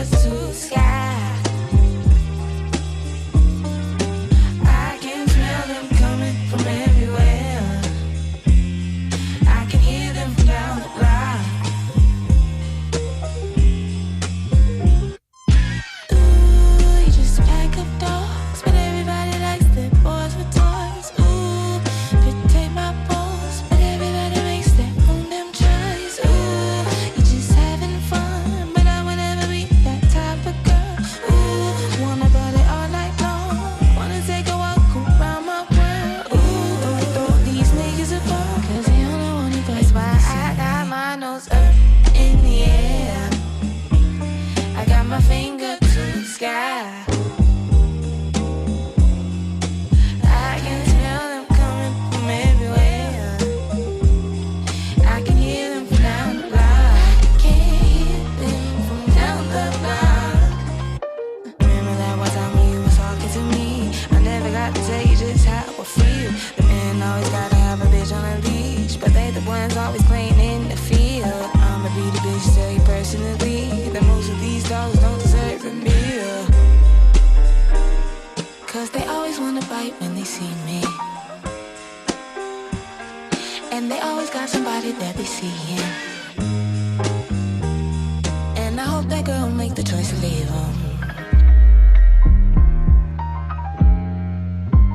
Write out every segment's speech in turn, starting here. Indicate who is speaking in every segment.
Speaker 1: fingers to the sky. I can smell them coming from everywhere. I can hear them from down the block. Ooh, you just pack up dogs, but everybody likes their boys with toys. Ooh, take my balls, but everybody makes their own damn choice. Ooh, you just having fun, but I would never be that type of girl. Ooh, wanna party all night long, wanna take a walk around my world. Ooh, don't throw these niggas apart, cause they only want to play. That's why I got my nose up in the air. I got my finger to the sky. I can smell them coming from everywhere. I can hear them from down the block. Can't hear them from down the block. Remember that one time when you was talking to me? I never got to tell you just how I feel. The men always gotta have a bitch on a leash, but they the ones always playing in the field. I'ma be the bitch, tell you personally, that most of these dogs don't deserve a meal. Cause they always wanna bite when they see me, and they always got somebody that they seeing. And I hope that girl make the choice to leave them.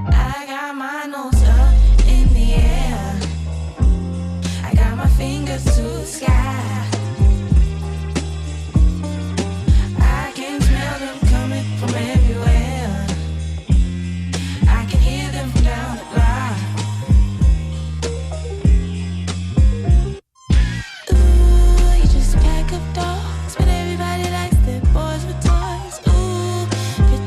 Speaker 1: I got my nose up in the air. I got my fingers to the sky. I can smell them coming from everywhere. I can hear them from down the block. Ooh, you just pack up dogs, but everybody likes their boys with toys. Ooh,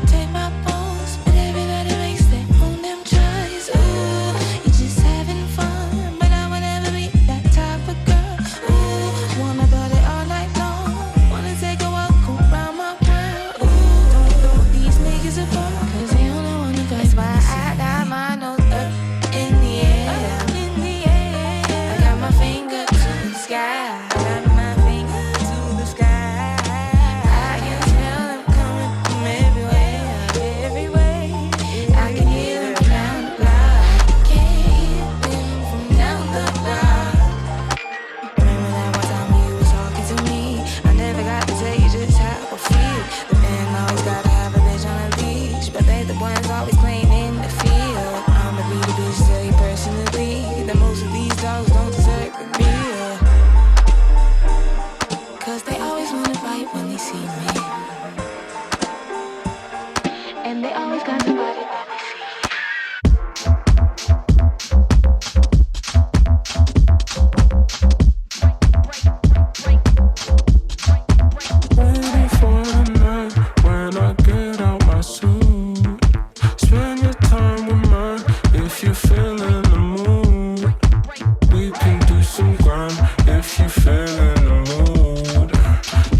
Speaker 1: take my balls, but everybody makes their own damn choice. Ooh, you just having fun, but I would never be that type of girl. Ooh, wanna party all night long, wanna take a walk around my world. Ooh, don't throw these niggas apart, cause they only wanna play. That's why I got my nose up in the air. I got my finger to the sky. I got my finger to the sky. I can smell them coming from everywhere, everywhere. I can hear them from down the block. Can't hear them from down the block. Remember that one time when you was talking to me? I never got to tell you just how I feel. The men always gotta have a bitch on a leash, but they the ones always playing in the field. I'ma be the bitch, tell you personally, that most of these dogs don't deserve a meal. Cause they always wanna bite when they see me, and they always got somebody that they see.
Speaker 2: Waiting for the night when I get out my suit. Spend your time with mine if you feel in the mood. We can do some grime if you feel in the mood.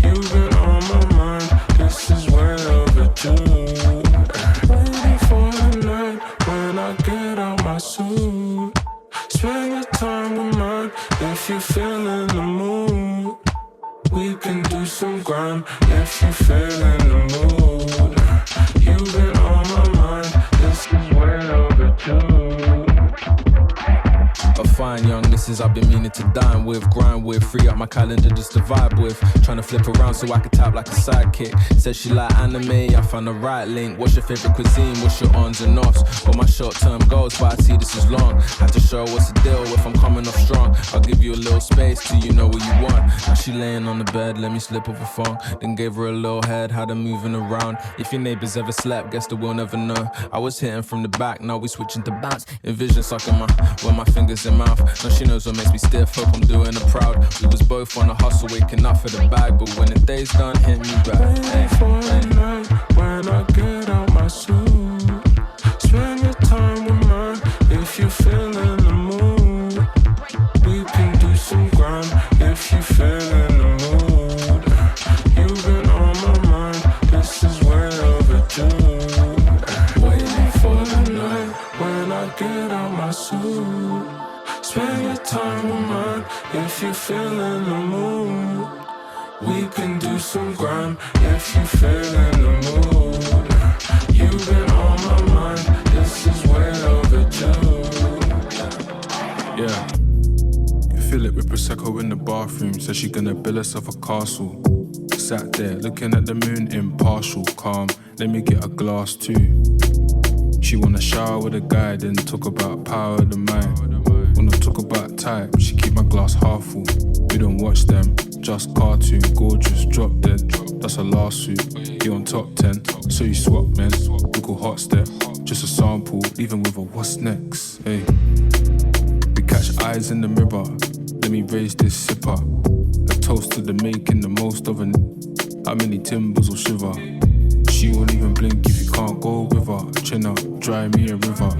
Speaker 2: You've been on my mind, this is way overdue. Waiting for the night when I get out my suit. Spend your time with mine if you feel in the mood. We can do some grime if you feel in the mood. You've been on my mind, this is way overdue.
Speaker 3: A fine young missus I've been meaning to dine with. Grind with, free up my calendar just to vibe with. Tryna flip around so I can tap like a sidekick. Said she like anime, I found the right link. What's your favorite cuisine, what's your ons and offs? Well, my short term goals, but I see this is long. Had to show what's the deal if I'm coming off strong. I'll give you a little space till you know what you want. Now she laying on the bed, let me slip off a phone. Then gave her a little head, had her moving around. If your neighbors ever slept, guess that we'll never know. I was hitting from the back, now we switching to bounce. Envision sucking my fingers in mouth. Now she knows what makes me stiff, hope I'm doing her proud. We was both on a hustle, waking up for the bag, but when the day's done, hit me back.
Speaker 2: Waiting for the night when I get out my suit. Spend your time with mine if you feel in the mood. We can do some grime if you feel in the mood. You've been on my mind, this is way overdue. Waiting for the night when I get out my suit. Spend your time with mine if you feel in the mood. We can do some grime if you feel in the mood. You've been on my mind, this is way overdue. Yeah. Fill it with Prosecco in the bathroom. Says she gonna build herself a castle. Sat there looking at the moon, impartial, calm. Let me get a glass too. She wanna shower with a guy, then talk about power of the mind. Wanna talk about type, she keep my glass half full. We don't watch them, just cartoon. Gorgeous, drop dead, that's a lawsuit. You on top 10, so you swap men. Look all hot step, just a sample, even with a what's next. Hey, we catch eyes in the mirror. Let me raise this sipper. A toast to the making the most of an. How many timbers will shiver? She won't even blink if you can't go with her. Chin up, dry me a river.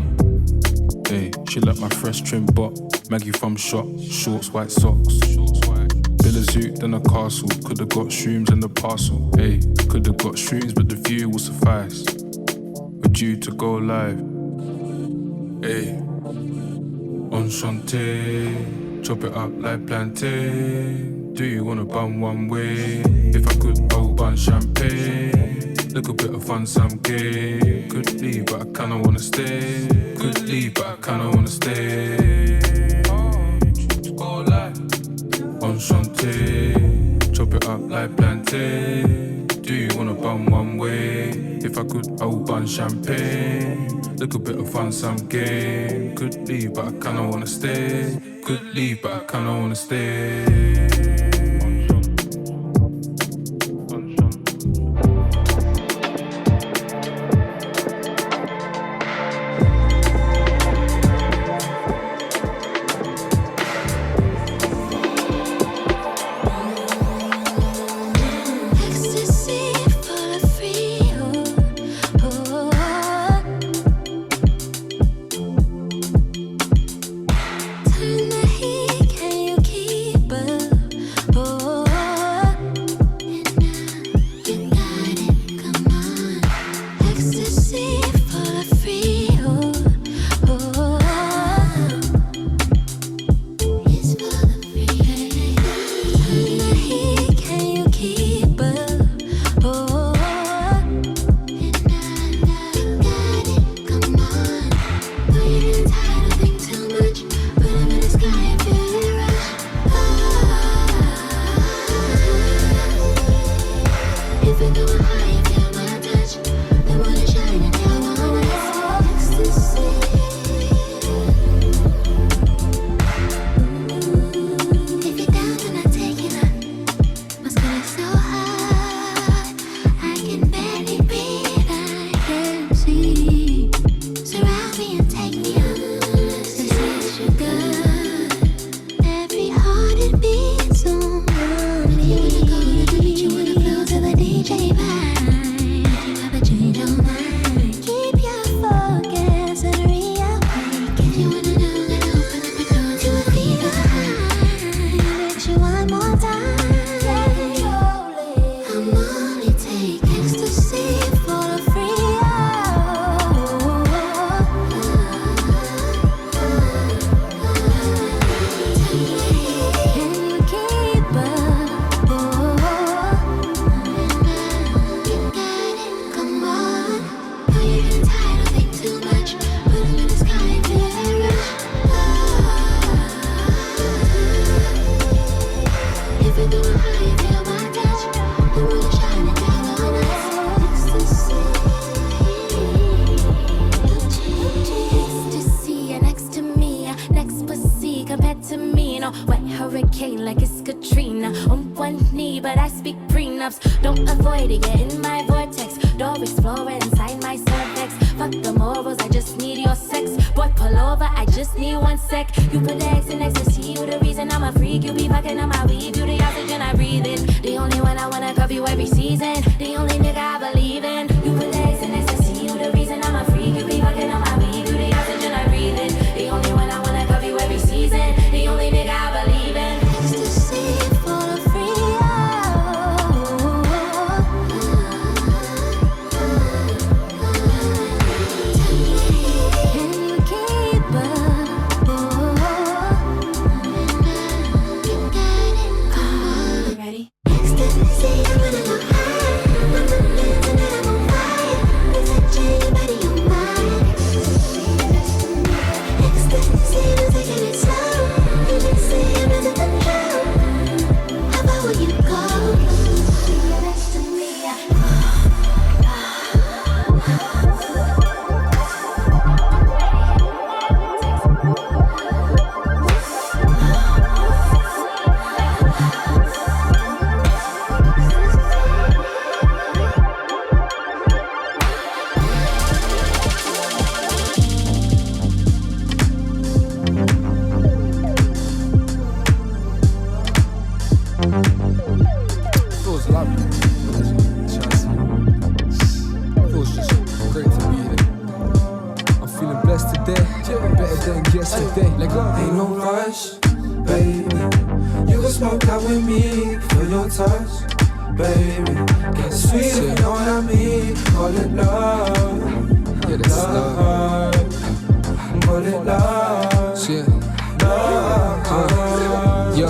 Speaker 2: Hey, she like my fresh trim bot. Maggie from shop, shorts, white socks. Bill a zoot, then a castle. Could've got shrooms in the parcel. Hey, could've got shrooms, but the view will suffice. We're due to go live. Hey, enchanté. Chop it up like plantain. Do you wanna bun one way? If I could, I would bun champagne. Little bit of fun, some game. Could leave, but I kinda wanna stay. Could leave, but I kinda wanna stay. Go live. Enchanté. Chop it up like plantain. Do you wanna bun one way? If I could, I would bun champagne. Little bit of fun, some game. Could leave, but I kinda wanna stay. Could leave, but I kinda wanna stay.
Speaker 4: rest of the day. Let go.
Speaker 2: Ain't no rush, baby. You can smoke out with me, feel your touch, baby. Get sweet if you know what I mean. Call it love.
Speaker 4: Yeah, that's love.
Speaker 2: Call it love.
Speaker 4: Yeah. Yo.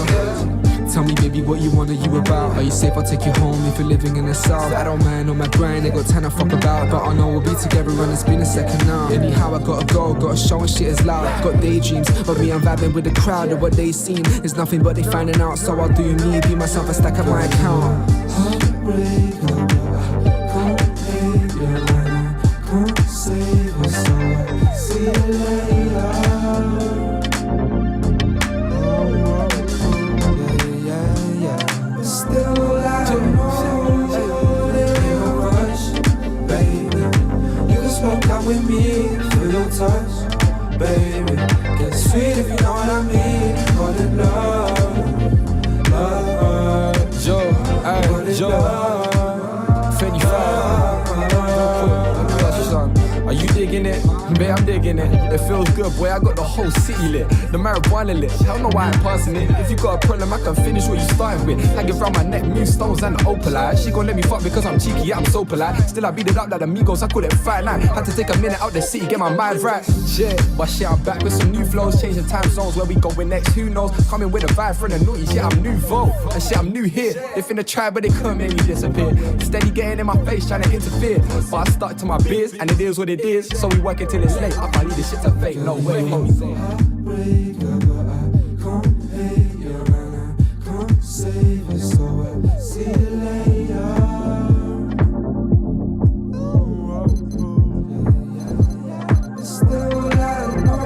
Speaker 4: Tell me, baby, what you want, are you about? Are you safe? I'll take you home if you're living in the south. I don't mind on my grind, I got 10 to fuck about. But I know we'll be together and it's been a second now. Anyhow, I gotta go, gotta show and shit is loud. Got daydreams of me, I'm vibing with the crowd. And what they seen is nothing but they finding out. So I'll do me, be myself and stack up my account.
Speaker 2: Heartbreaker, come take your line, come save us all. See you later. Still I know there ain't no rush, baby. You can smoke out with me, feel your touch, baby. Get sweet if you know what I mean. Call it love, love.
Speaker 4: Joe,
Speaker 2: Call it
Speaker 4: Joe,
Speaker 2: love,
Speaker 4: 55. Are you digging it? Babe, I'm digging it. It feels good, boy. I got the whole city lit. The marijuana lit. I don't know why I'm passing it. If you got a problem, I can finish what you started with. Hang it round my neck, new stones and the opal eye. She gon' let me fuck because I'm cheeky, yeah, I'm so polite. Still, I beat it up like the Migos, I couldn't fight now. Had to take a minute out the city, get my mind right. Yeah, but shit, I'm back with some new flows. Changing time zones, where we going next, who knows? Coming with a vibe from the naughty, shit, I'm nouveau. And shit, I'm new here. They finna try, but they couldn't make me disappear. Steady getting in my face, trying to interfere. But I stuck to my biz, and it is what it is. So we work until it's late. I can't leave this shit to fake, no way, homie.
Speaker 2: heartbreaker, but I can't hate you and I can't save you. So I'll see you later. Still I know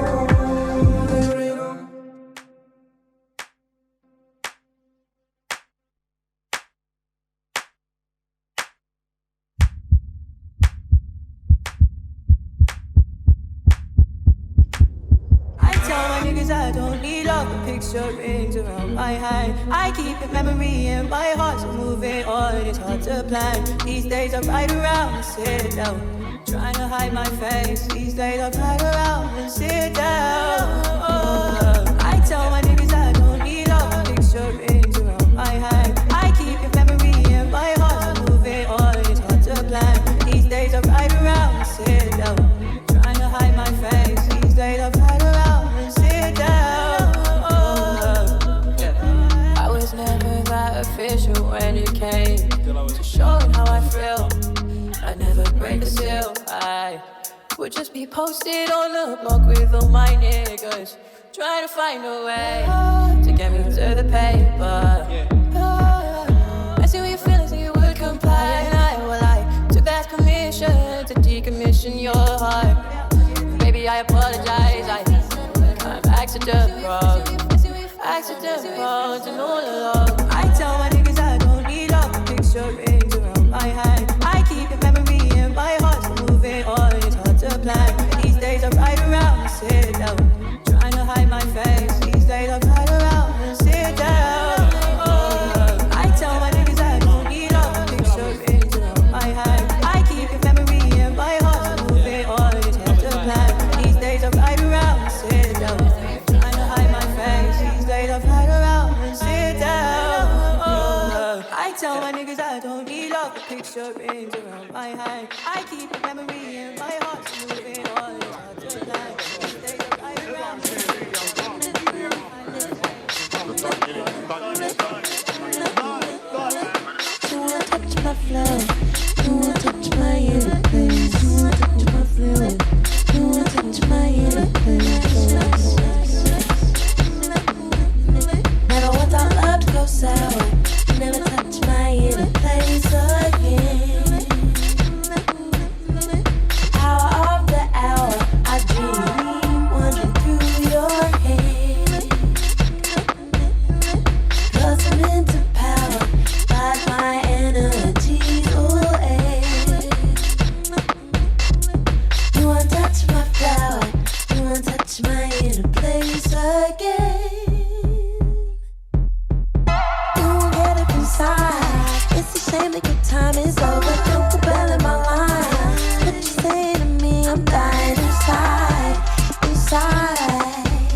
Speaker 2: there ain't no.
Speaker 1: I don't need love, the picture rings around my head. I keep a memory in my heart, so moving on, it's hard to plan. These days I ride around and sit down, trying to hide my face. These days I ride around and sit down. I tell my niggas I don't need love, the picture rings around my head. I keep a memory in my heart, so moving on, it's hard to plan. These days I ride around and sit down, trying to hide my face. These days I ride around and sit down. I was never that official when it came to showing how I feel. I never break the seal. I would just be posted on the block with all my niggas, trying to find a way to get me to the paper. I see what you're feeling, so you would comply. And I will lie, took that commission to decommission your heart. Baby, I apologize, I'm accidental, and all along. I tell my niggas I don't need love, the picture rings around my head. I keep a memory in my heart, so moving on, it's hard to plan. These days I ride around and sit down, trying to hide my face. These days I ride around and sit down. I tell my niggas I don't need love, the picture rings around my head. I keep a memory in my heart, so moving on, it's hard to plan. These days I ride around and sit down, trying to hide my face. These days I ride around and sit down. I tell my niggas I don't need love, the picture rings around my head. I keep a memory in my heart, so moving on, it's hard to plan. These days I ride around and sit down. You wanna touch my flow, you wanna touch my inner place, you wanna touch my flow, you wanna touch my inner place. Never want our love to go sour, never touch my inner place again. Hour of the hour, I dream, wandering through your head. Blossom into power, like my energies away. You wanna touch my flower, you wanna touch my inner place again. You won't get up inside, it's a shame that your time is over. Don't go belling my line, what you say to me, I'm dying inside, inside.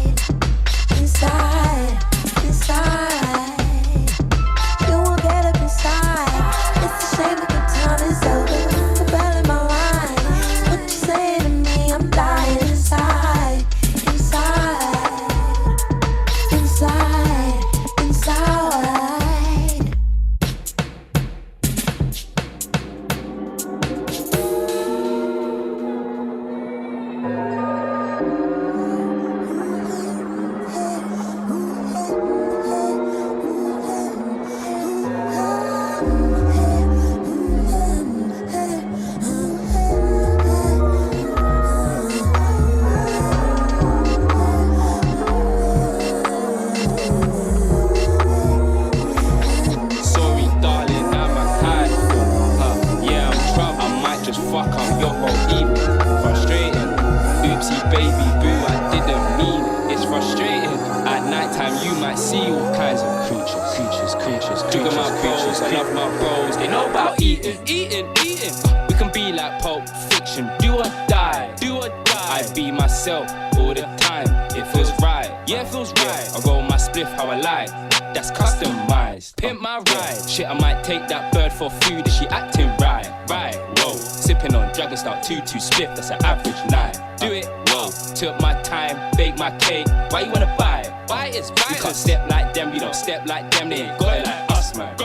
Speaker 5: nighttime you might see all kinds of creatures. Jiggle my bros, I love my bros. They know about eating. We can be like Pulp Fiction, do or die. I be myself all the time. It feels right. Yeah, it feels right. I roll my spliff how I like. That's customized. Pimp my ride. Shit, I might take that bird for food if she acting right. Whoa. Sipping on Dragon Star 2 spliff. That's an average night. Do it. Whoa. Took my time, bake my cake. Why you wanna buy it? Why it's right. You can't step like them. You don't step like them. They ain't got it like us, man.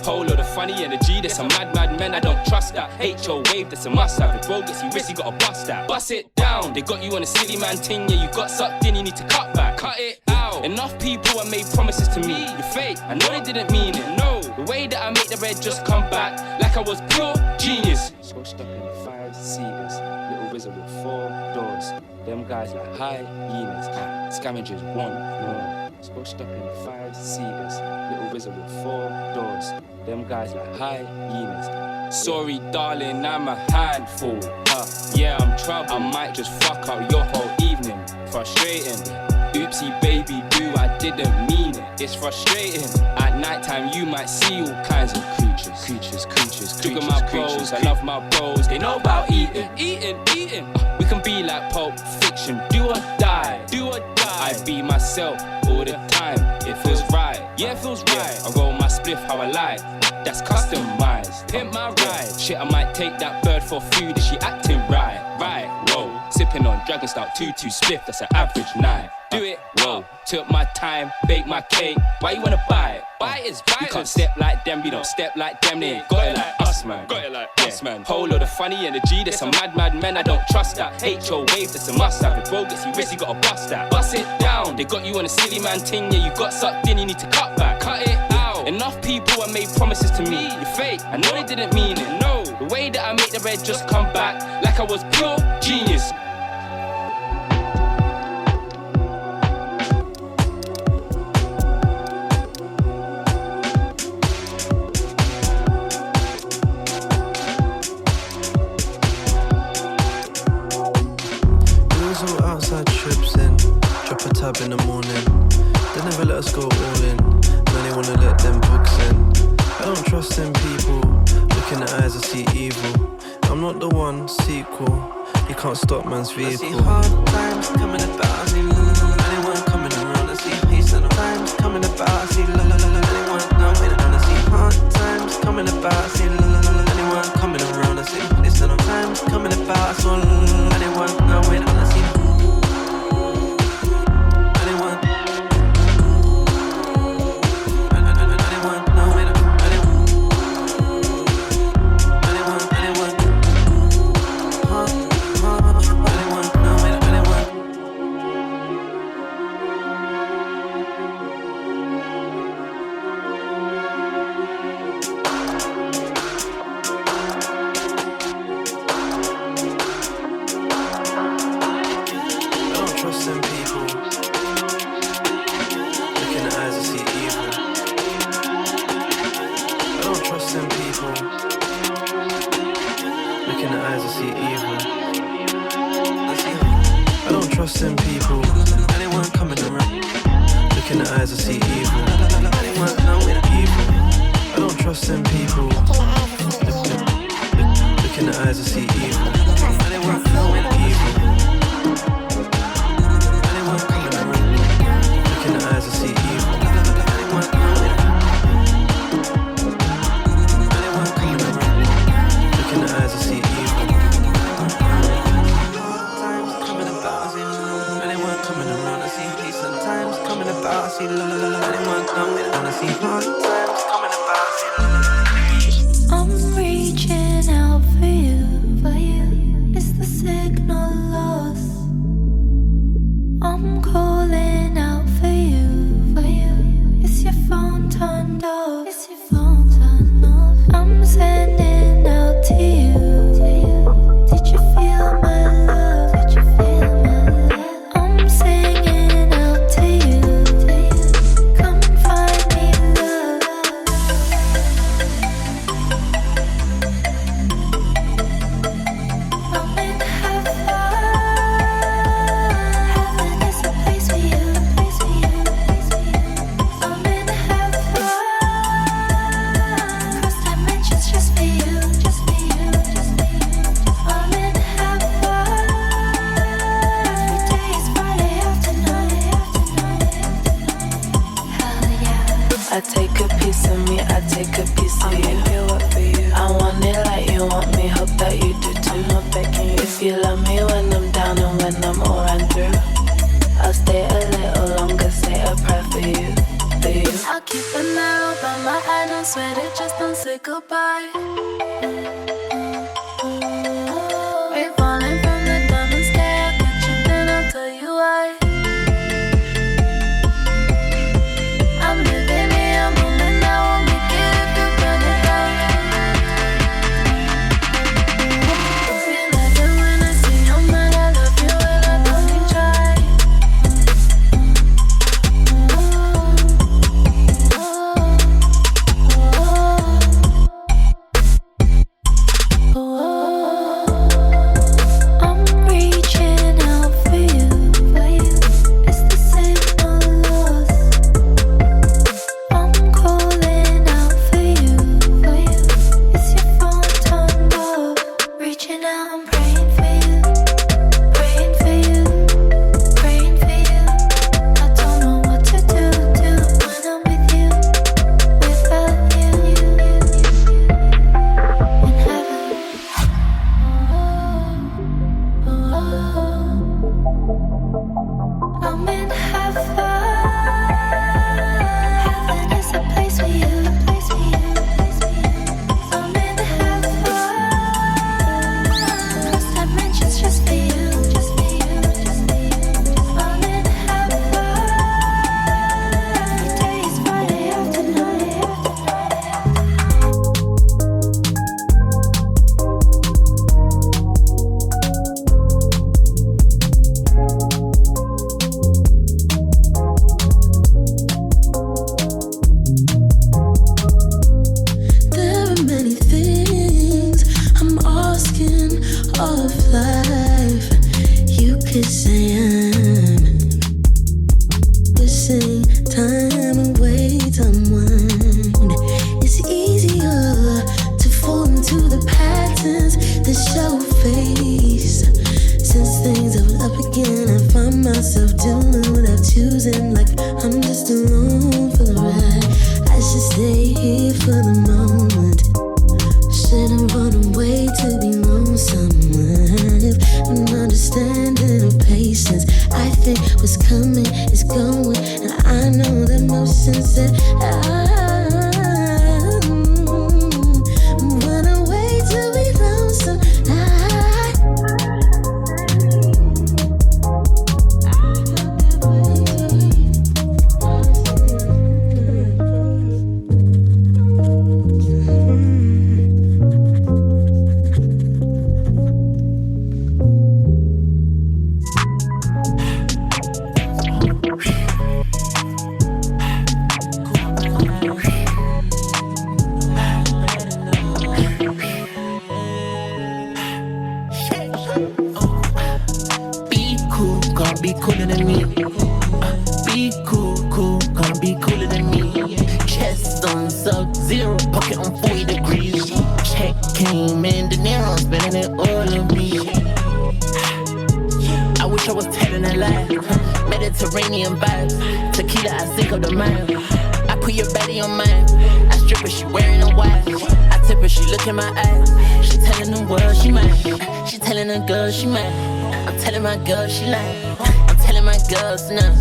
Speaker 5: Whole lot of funny energy. There's some mad men. I don't trust that. HO wave. That's a must have. If bro gets you risky, gotta bust that. Bust it down. They got you on a silly man ting. Yeah, you got sucked in. You need to cut back. Cut it out. Enough people have made promises to me. You're fake. I know they didn't mean it. No. The way that I make the red just come back like I was pure genius. So stuck in 5-seaters. Little wizard with 4 doors. Them guys like hyenas. Scavengers want more. So stuck in 5-seaters. Little wizard with 4 doors. Them guys like hyenas. Sorry, darling, I'm a handful. Yeah, I'm trouble. I might just fuck up your whole evening. Frustrating. Oopsie, baby, boo, I didn't mean it. It's frustrating. At nighttime, you might see all kinds of creatures. Jiggle my bros, I love my bros. They know about eating. We can be like Pulp Fiction, do or die. I be myself all the time. It feels right. Yeah, it feels right. I roll my spliff how I like. That's customized. Pimp my ride. Shit, I might take that bird for food if she acting right. Whoa. Sipping on Dragon Star 2 spliff. That's an average night. Do it. Whoa. Took my time, bake my cake. Why you wanna buy it? Why it's violence. You can't step like them. You don't step like them. They ain't got it like us, man. Whole lot of funny energy. There's some mad men. I don't trust that. HO wave. That's a must have. If bro gets you risky, gotta bust that. Bust it down. They got you on a silly man ting. Yeah, you got sucked in. You need to cut back. Cut it out. Enough people have made promises to me. You're fake. I know they didn't mean it. No. The way that I make the red just come back like I was pure genius.
Speaker 6: In the morning, they never let us go all in. Now they wanna let them books in. I don't trust in people. Look in the eyes, I see evil. I'm not the one, sequel. You can't stop man's vehicle. I see hard times coming about. I see anyone coming around. I see peace and times coming about. I see anyone knowing. And I see hard times coming about. I see anyone coming around. I see peace and times coming about. I saw anyone knowing. And I see
Speaker 1: Heaven is a place take a piece of you. I want it like you want me, hope that you do too. I'm not begging you. If you love me when I'm down and when I'm all run through, I'll stay a little longer, say a prayer for you. I'll keep an arrow by my eye, don't sweat it, just don't say goodbye. We're falling from the diamond sky, I'll get you, then I'll tell you why. I'm living in a moment, I won't make it if you burn it down. You love it when I say you're mad, I love you when I don't even try. I'm reaching out for you, it's the same old loss. I'm calling out for you, it's your phone turned off. Reaching out, I'm praying for you, praying for you, praying for you. I don't know what to do when I'm with you, without you. In heaven. I'm in heaven. Heaven is a place for you, place for you, place for you. I'm in heaven. Cross dimensions just for you, just for you, just for you. I'm in heaven. Every day is Friday after night, after night. There are many things I'm asking of life. You could say I'm wishing time away to unwind. It's easier to fall into the patterns that show face. Since things are up again, I find myself doing without choosing, like I'm just alone for the ride. I should stay here for the moment. Shouldn't run away to be lonesome. An understanding of patience. I think what's coming is going, and I know the motions that I run away to be lonesome.
Speaker 7: Be cool, gonna be cooler than me. Be cool, gonna be cooler than me. Chest on sub-zero, pocket on 40 degrees. Check came in, De Niro, I'm spending it all on me. I wish I was telling a lie. Mediterranean vibes, tequila, I sink up the mile. I put your body on mine. I strip her, she wearing a watch. I tip her, she look in my eyes. She telling the world she mine. She telling the girl she mine. I'm telling my girl she lying. I'm telling my girls now.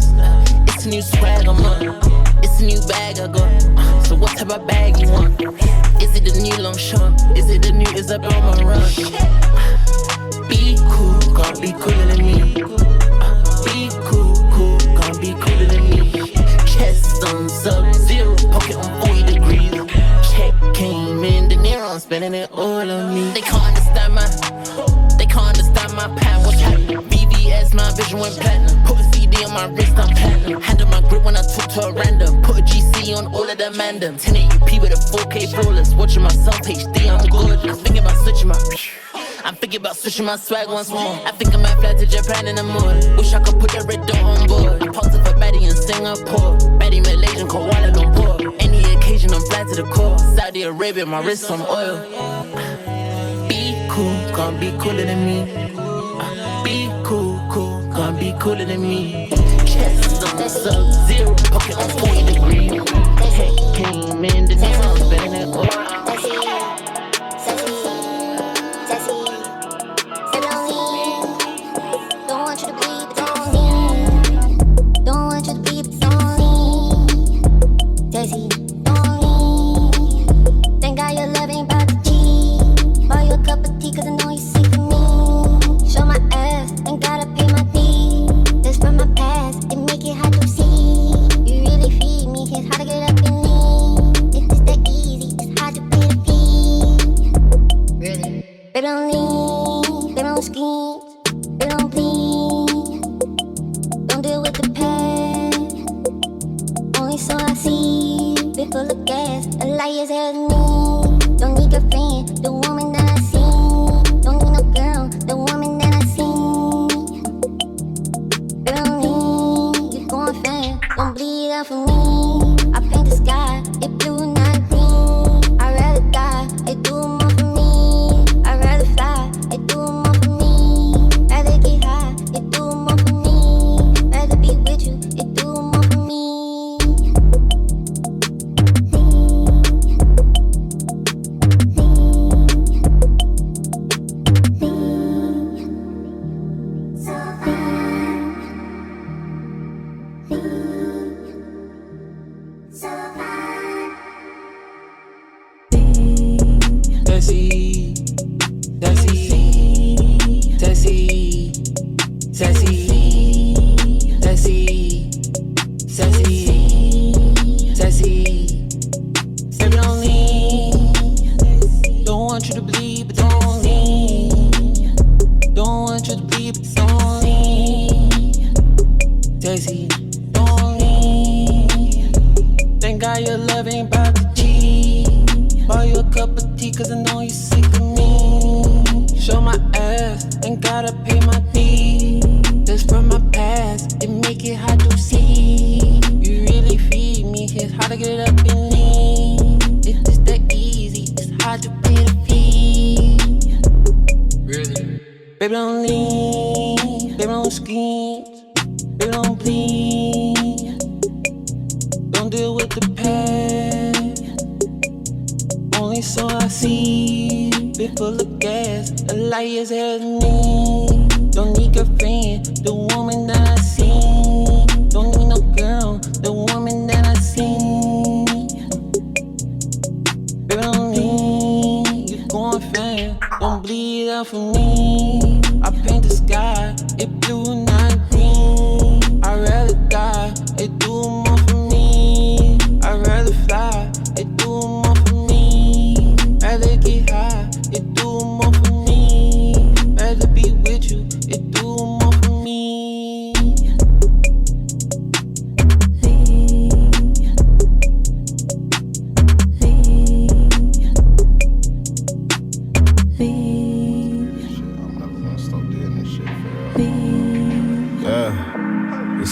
Speaker 7: It's a new swag I'm on. It's a new bag I got. So what type of bag you want? Is it the new long shot? Is it the new Isabel Marant? Be cool, gonna be cooler than me. Be cool, gonna be cooler than me. Chest on sub-zero, pocket on 40 degrees. Check came in, De Niro, I'm spending it all on me. They can't understand my path. What's happening? VVS, my vision went platinum. Put a CD on my wrist, I'm platinum. Handle my grip when I talk to a random. Put a GC on all of the mandem. 1080p with a 4K flawless. Watching myself HD, I'm good. I'm thinking about switching my swag once more. I think I might fly to Japan in the morning. Wish I could put the red dot on board. I popped up a baddie in Singapore. Baddie Malaysian, Kuala Lumpur. Any occasion, I'm fly to the core. Saudi Arabia, my wrist on oil. Be cool, gonna be cooler than me. Be cool, gonna be cooler than me. Chest on sub-zero, pocket on 40 degrees. came in the nails, better than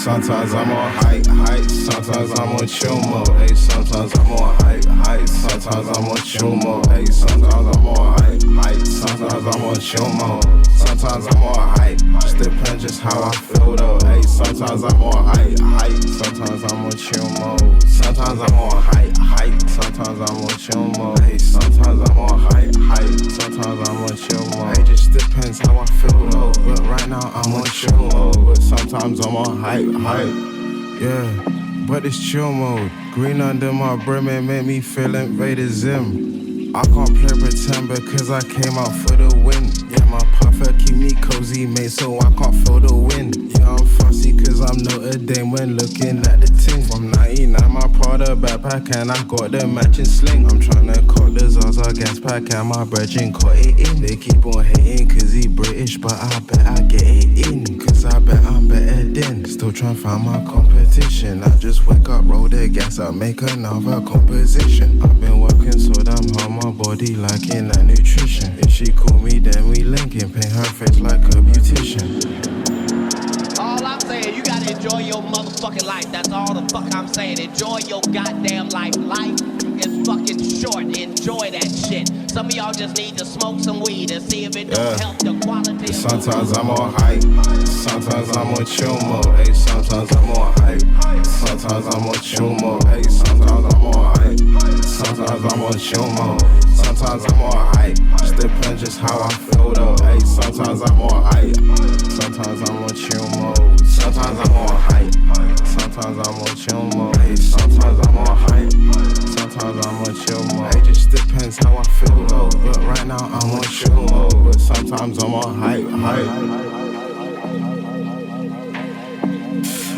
Speaker 8: Sometimes I'm on hype, sometimes I'm on chill mode. Hey, sometimes I'm on hype, sometimes I'm on chill mode. Hey, sometimes I'm on hype, sometimes I'm on chill mode. Sometimes I'm on hype, just depends just how I feel though. Hey, sometimes I'm on hype, sometimes I'm on chill mode. Sometimes I'm on hype, sometimes I'm on chill mode. Hey, sometimes I'm on hype, sometimes I'm on chill mode. Hey, just depends how I feel though. But right now I'm on chill mode. But sometimes I'm on hype, yeah. But it's chill mode. Green under my brim and make me feel Invader Zim. I can't play pretend because I came out for the win. Yeah, my puffer keep me cozy, mate, so I can't feel the wind. Yeah, I'm fussy cause I'm Notre Dame when looking at the ting. From 99, my Prada backpack and I got the matching sling. I'm tryna cut the Zaza gas pack and my brethren caught it in. They keep on hating cause he British, but I bet I get it in. Cause I bet I'm better than. Still tryna find my competition. I just wake up, roll the gas up, make another composition. I've been working so damn hard, my body lacking that nutrition. If she call me, then we linking. Paint her face like a beautician.
Speaker 9: All I'm saying, you gotta enjoy your motherfucking life. That's all the fuck I'm saying. Enjoy your goddamn life. Life is fucking short. Enjoy that shit. Some of y'all just need to smoke some weed and see if it don't help the quality.
Speaker 8: Sometimes I'm on hype, sometimes I'm on chill mode. Hey, sometimes I'm on hype, sometimes I'm on chill mode. Hey, sometimes I'm on sometimes I'm on chill mode. Sometimes I'm on hype, just depends just how I feel though. Hey, sometimes I'm on hype, sometimes I'm on chill mode. Sometimes I'm on hype, sometimes I'm on chill mode. Hey, sometimes I'm on hype, sometimes I'm on chill mode. It just depends how I feel though. But right now I'm on chill mode. But sometimes I'm on hype.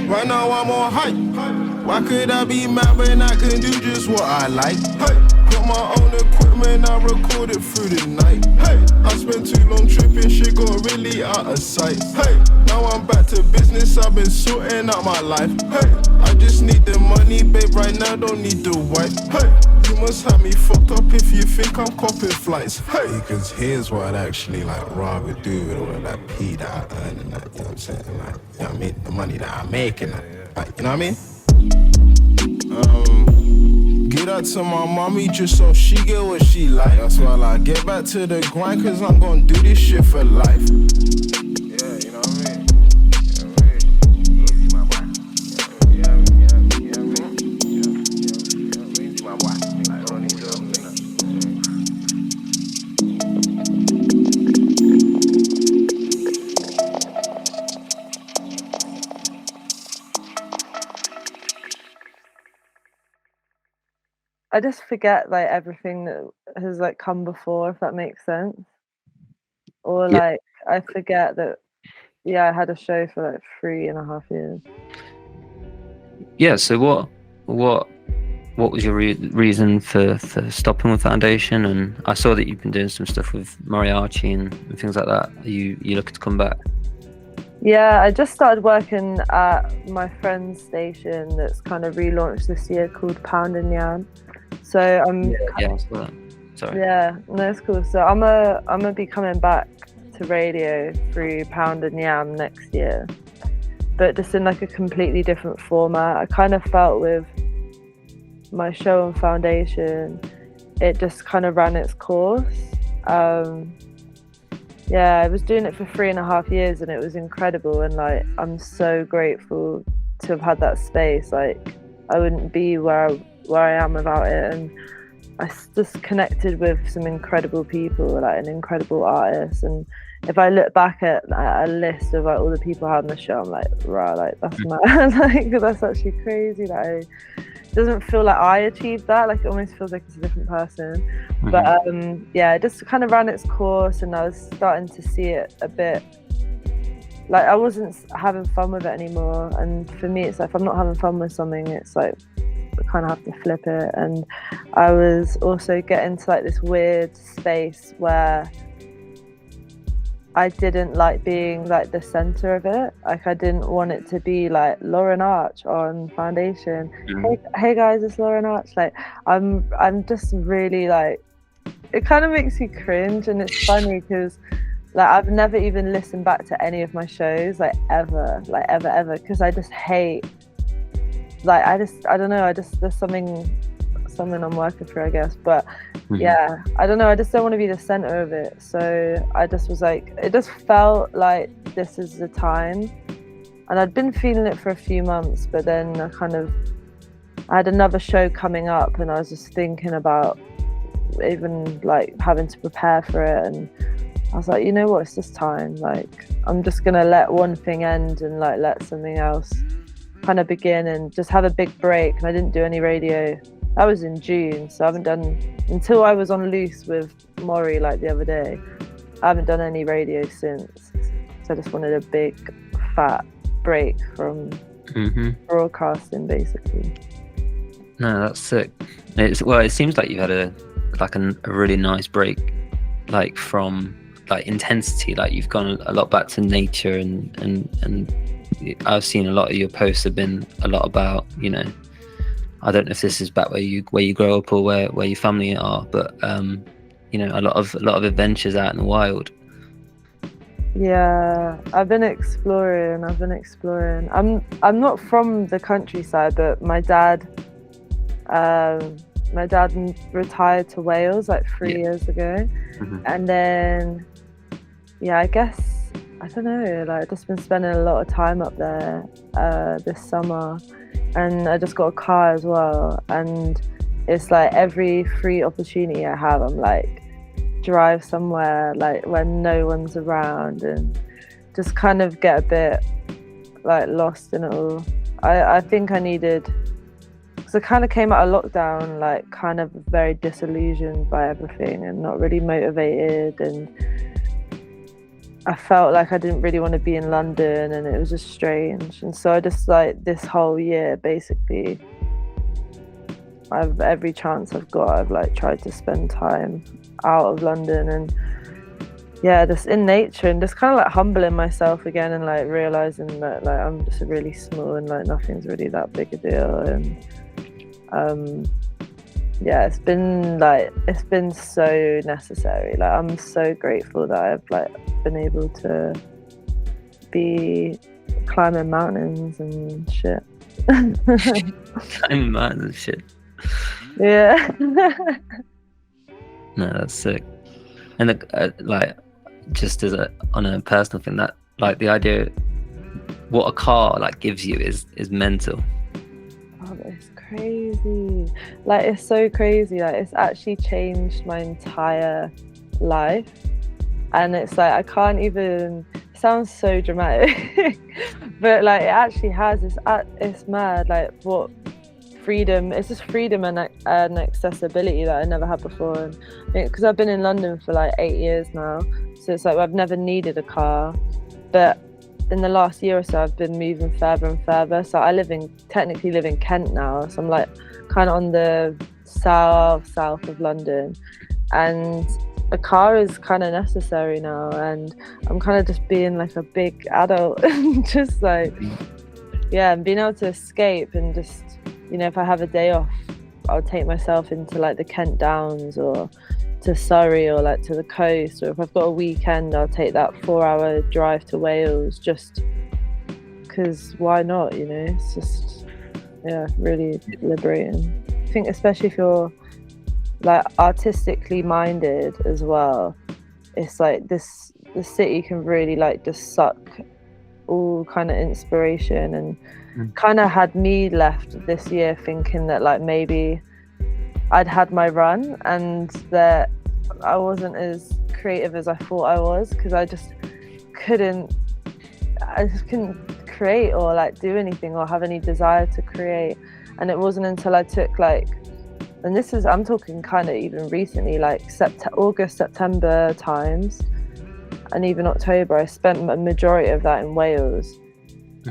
Speaker 8: Right now I'm on hype. Why could I be mad when I can do just what I like? Hey, got my own equipment, I record it through the night. Hey, I spent too long tripping, shit got really out of sight. Hey, now I'm back to business, I've been sorting out my life. Hey, I just need the money, babe, right now don't need the wife. Hey, you must have me fucked up if you think I'm copping flights. Hey, because here's what I'd actually like rather do with all of that P that I earn and that, you know what I'm saying? Like, you know what I mean? The money that I make and that, like, you know what I mean? Get out to my mommy just so she get what she like. That's why I like get back to the grind, cause I'm gonna do this shit for life. Yeah, you know what I mean? Easy, my boy. Yeah, easy, my boy. I don't need to
Speaker 10: I just forget like everything that has like come before, if that makes sense. Or like I forget that I had a show for like 3.5 years.
Speaker 11: Yeah, so what was your reason for stopping with Foundation? And I saw that you've been doing some stuff with Mariachi and things like that. Are you looking to come back?
Speaker 10: Yeah, I just started working at my friend's station that's kind of relaunched this year called Pound and Yam. So I'm
Speaker 11: I saw that. Sorry.
Speaker 10: Yeah, no, it's cool. So I'm gonna be coming back to radio through Pound and Yam next year, but just in like a completely different format. I kind of felt with my show on Foundation, it just kind of ran its course. I was doing it for 3.5 years and it was incredible, and like I'm so grateful to have had that space. Like I wouldn't be where I am without it, and I just connected with some incredible people, like an incredible artist. And if I look back at a list of like all the people I had on the show, I'm like, right, like that's mad. Like that's actually crazy. Like it doesn't feel like I achieved that. Like it almost feels like it's a different person. Mm-hmm. But it just kind of ran its course, and I was starting to see it a bit. Like I wasn't having fun with it anymore. And for me, it's like if I'm not having fun with something, it's like I kind of have to flip it. And I was also getting to like this weird space where I didn't like being like the center of it. Like I didn't want it to be like Lauren Arch on Foundation. Mm-hmm. Hey guys, it's Lauren Arch. Like I'm just really like, it kind of makes you cringe, and it's funny because like I've never even listened back to any of my shows like ever, because I just hate. Like I don't know. There's something I'm working through, I guess. But yeah, I don't know. I just don't want to be the center of it. So I just was like, it just felt like this is the time. And I'd been feeling it for a few months, but then I had another show coming up, and I was just thinking about even like having to prepare for it. And I was like, you know what? It's just time. Like I'm just gonna let one thing end and like let something else kind of begin and just have a big break. And I didn't do any radio. That was in June, so I haven't done, until I was on Loose with MYSRY like the other day, I haven't done any radio since. So I just wanted a big fat break from broadcasting, basically.
Speaker 11: No, that's sick. It seems like you had a really nice break, like from like intensity. Like you've gone a lot back to nature, and I've seen a lot of your posts have been a lot about, you know, I don't know if this is back where you grow up or where your family are, but you know, a lot of adventures out in the wild.
Speaker 10: Yeah, I've been exploring. I'm not from the countryside, but my dad retired to Wales like 3 years ago. And then I guess, I don't know, like I've just been spending a lot of time up there this summer. And I just got a car as well. And it's like every free opportunity I have, I'm like, drive somewhere like when no one's around and just kind of get a bit like lost in it all. I think I needed, because I kind of came out of lockdown like kind of very disillusioned by everything and not really motivated, and I felt like I didn't really want to be in London, and it was just strange. And so I just like this whole year basically, every chance I've got, I've like tried to spend time out of London and just in nature, and just kind of like humbling myself again and like realizing that like I'm just really small and like nothing's really that big a deal. And it's been so necessary. Like I'm so grateful that I've like been able to be climbing mountains and shit.
Speaker 11: Climbing mountains and shit.
Speaker 10: Yeah.
Speaker 11: No, that's sick. And like, just as on a personal thing, that like the idea what a car like gives you is mental.
Speaker 10: Oh, it's crazy. Like it's so crazy. Like it's actually changed my entire life, and it's like I can't even. It sounds so dramatic, but like it actually has. It's mad. Like what freedom. It's just freedom and accessibility that I never had before. And because I've been in London for like 8 years now, so it's like I've never needed a car, but in the last year or so I've been moving further and further. So I technically live in Kent now, so I'm like kind of on the south of London, and a car is kind of necessary now, and I'm kind of just being like a big adult and just like and being able to escape, and just, you know, if I have a day off, I'll take myself into like the Kent Downs or to Surrey or like to the coast, or if I've got a weekend, I'll take that 4-hour drive to Wales, just because why not, you know? It's just really liberating. I think especially if you're like artistically minded as well, it's like the city can really like just suck all kind of inspiration, and kind of had me left this year thinking that like maybe I'd had my run and that I wasn't as creative as I thought I was, because I just couldn't create or like do anything or have any desire to create. And it wasn't until I took like, and this is, I'm talking kind of even recently, like August, September times, and even October, I spent a majority of that in Wales.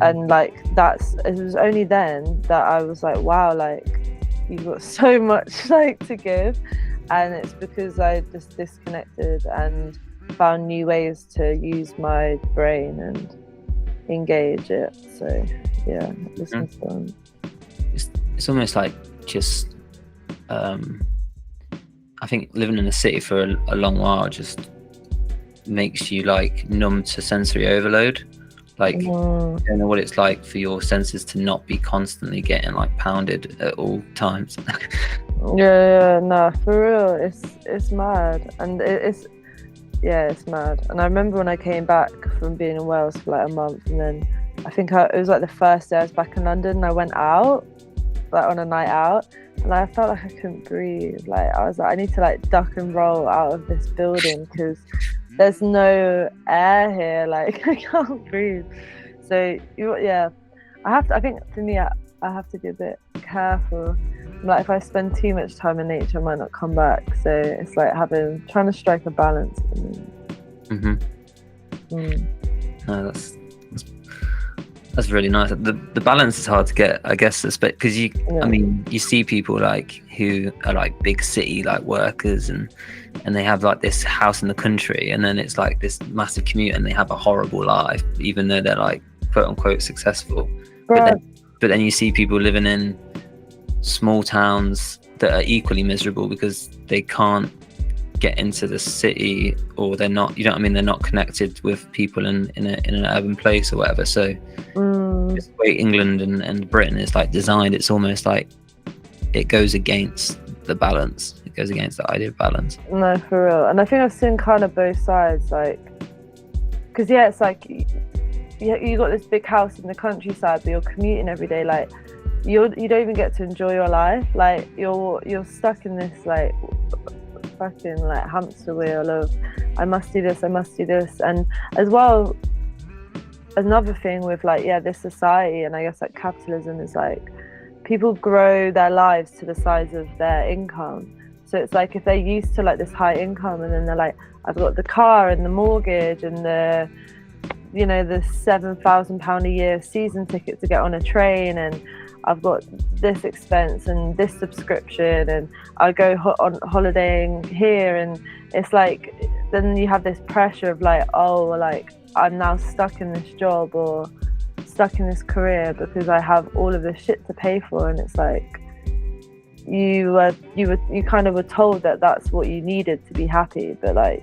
Speaker 10: And like it was only then that I was like, wow, like you've got so much like to give. And it's because I just disconnected and found new ways to use my brain and engage it. So this was fun.
Speaker 11: It's almost like just I think living in a city for a long while just makes you like numb to sensory overload. Like, I don't know what it's like for your senses to not be constantly getting like pounded at all times.
Speaker 10: No, for real, it's mad, and it's mad. And I remember when I came back from being in Wales for like a month, and then I think it was like the first day I was back in London, and I went out like on a night out, and I felt like I couldn't breathe. Like I was like, I need to like duck and roll out of this building because there's no air here, like I can't breathe. So I think for me, I have to be a bit careful. Like if I spend too much time in nature, I might not come back. So it's like trying to strike a balance.
Speaker 11: No, that's really nice. The balance is hard to get, I guess, because I mean, you see people like who are like big city like workers and they have like this house in the country, and then it's like this massive commute, and they have a horrible life, even though they're like quote unquote successful. But then you see people living in small towns that are equally miserable because they can't get into the city, or they're not, you know what I mean, they're not connected with people in an urban place or whatever. So just the way England and Britain is like designed, it's almost like it goes against the balance. It goes against the idea of balance. No,
Speaker 10: for real. And I think I've seen kind of both sides, like, because it's like you got this big house in the countryside, but you're commuting every day. Like you don't even get to enjoy your life. Like you're stuck in this like fucking like hamster wheel of I must do this, and as well, another thing with like this society and I guess like capitalism is like people grow their lives to the size of their income. So it's like if they're used to like this high income and then they're like, I've got the car and the mortgage and the the £7,000 a year season ticket to get on a train, and I've got this expense and this subscription, and I go on holidaying here, and it's like then you have this pressure of like, oh, like I'm now stuck in this job or stuck in this career because I have all of this shit to pay for, and it's like you kind of were told that that's what you needed to be happy, but like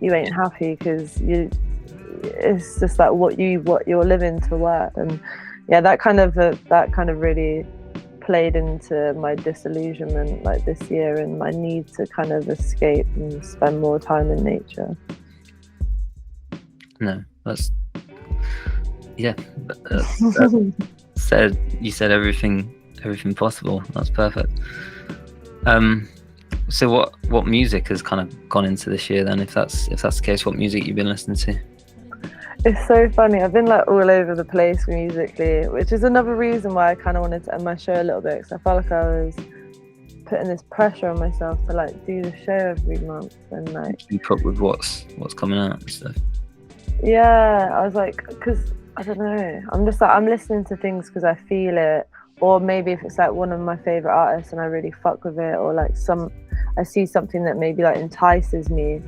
Speaker 10: you ain't happy because it's just like what you're living to work. And that kind of really played into my disillusionment like this year and my need to kind of escape and spend more time in nature.
Speaker 11: No, that's you said everything possible. That's perfect. So what music has kind of gone into this year then? If that's the case, what music you've been listening to?
Speaker 10: It's so funny. I've been like all over the place musically, which is another reason why I kind of wanted to end my show a little bit, because I felt like I was putting this pressure on myself to like do the show every month and like
Speaker 11: keep up with what's coming out and stuff.
Speaker 10: Yeah, I was like, because I don't know, I'm just like, I'm listening to things because I feel it, or maybe if it's like one of my favorite artists and I really fuck with it, or like I see something that maybe like entices me,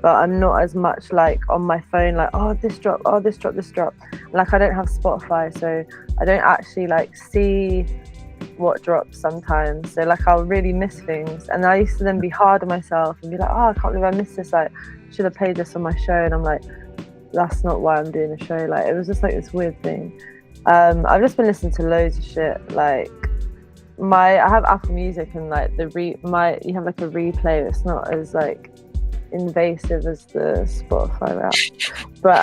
Speaker 10: but I'm not as much like on my phone like, oh this drop. Like I don't have Spotify, so I don't actually like see what drops sometimes, so like I'll really miss things, and I used to then be hard on myself and be like, oh I can't believe I missed this, like should have played this on my show, and I'm like, that's not why I'm doing a show. Like it was just like this weird thing. I've just been listening to loads of shit. Like I have Apple Music, and like you have like a replay. It's not as like invasive as the Spotify rap, but